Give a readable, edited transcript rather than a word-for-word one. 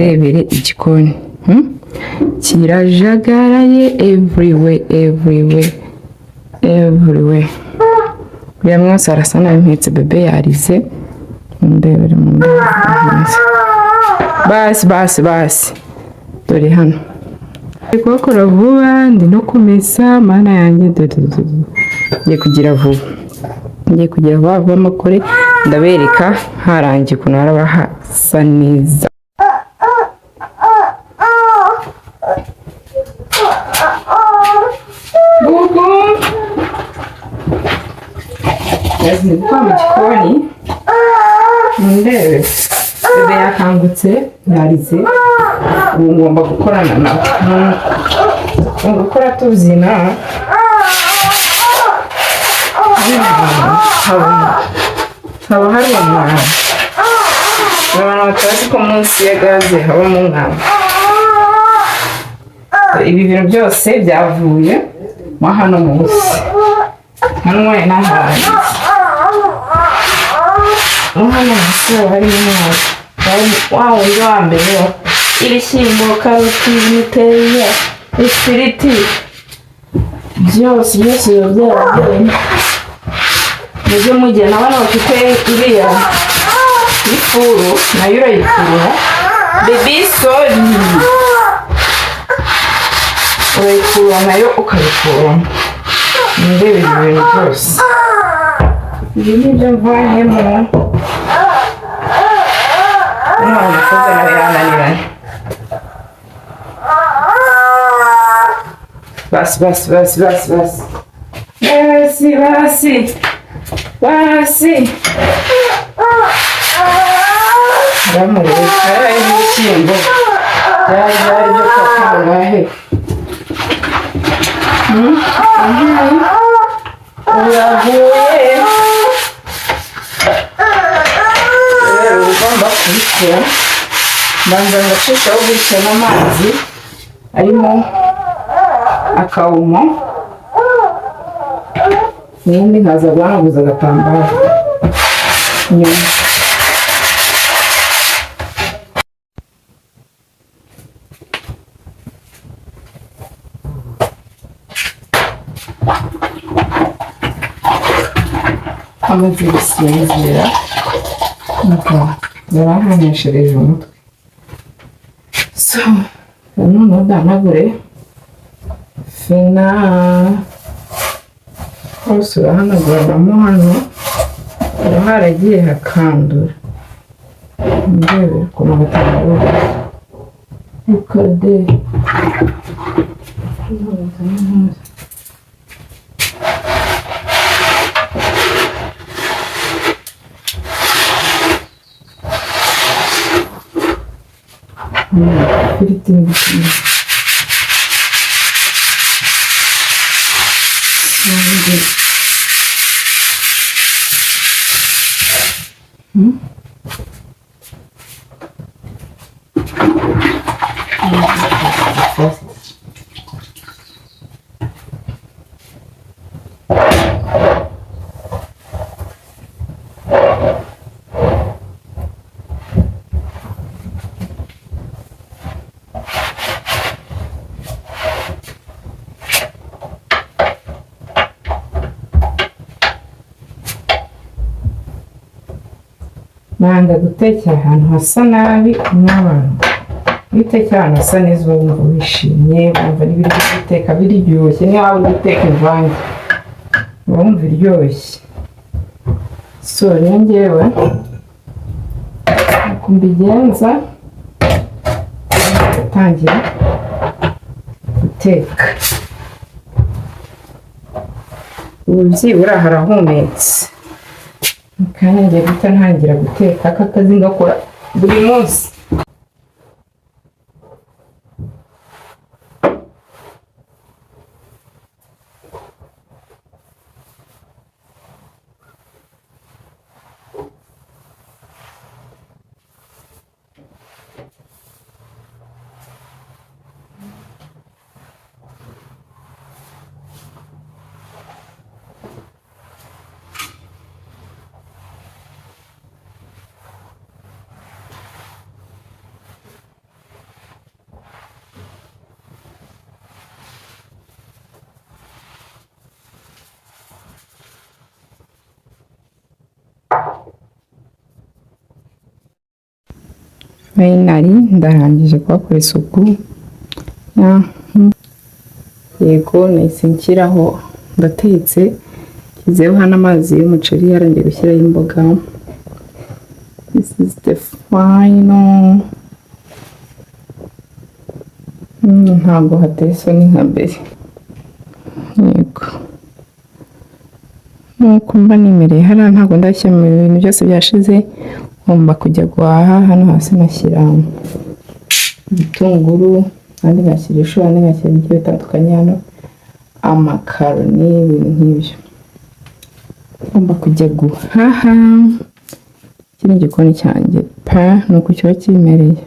rebere igikoni kirajagaraye everywhere buriya mwose arasa nabi mpetse bebe yarize ndebere mu basi dore hano ndi kuhakora vuba ndi no kumesa mana yanjye ngiye kugira vuba amakore ndabereka harangiye ukuntu haraba hasa neza. Yazi kwa mu gikoni ndebe bebe yakangutse yarize ubu ngomba gukorana nawe gukora tuzina haba hari umwana abantu batazi ko munsi ya gaze habamo umwana. Ibi bintu byose byavuye mo hano munsi hano n'ahandi hano munsi harimo umwana wa wundi wa mbere ibishyimbo, karoti, imiteja, ifiriti byose biba byaravuye mujye mugena abana bafite iriya ifuru nayo urayikura baby sorry urayikura nayo ukayikura ndebe ibintu byose ibi nibyo mvanyemo umwana akoze nawe yananiranye basi ramureka ibishyimbo byari byo kwakangahe uravuye rero ugomba kubikora mbanza ngacishaho gutya n'amazi arimo akawumo ubundi nkaza guhanaguza agatambaro nyuma amaze gusinzira yarahaneshereje umutwe so noneho udanagure fina hose urahanaguramo hano haba haragiye hakandura ndebe ukuntu batandura ukade ifiriti n'ibishyimbo nanga gutekera ahantu hasa nabi n'abantu bitekera ahantu hasa neza wumva wishimye wumva n'ibiryo guteka biryoshye niyo waba guteka imvange wumva iryoshye so rero njyewe uko mbigenza gutangira guteka ubu byibura harahumetse kandi ngiye guhita ntangira guteka aka kazi ngakora buri munsi finally ndarangije kuhakora isuku. Yego nahise nshyiraho, ndatetse nshyizeho hano amazi y'umuceri, yarangiye gushyiraho imboga. This is the final. Ntabwo hateye isoni nka mbere. Yego nuko mba nimereye hariya, ntabwo ndashyira mu bintu byose byashize, ngomba kujya guhaha. Hano hasi nashyira ibitunguru, ahandi ngashyira ishu, ahandi ngashyira ibiryo bitandukanye, hano amakaroni, ibintu nk'ibyo. Ngomba kujya guhaha. Iki ni igikoni cyanjye pa, nuko kiba kimereye.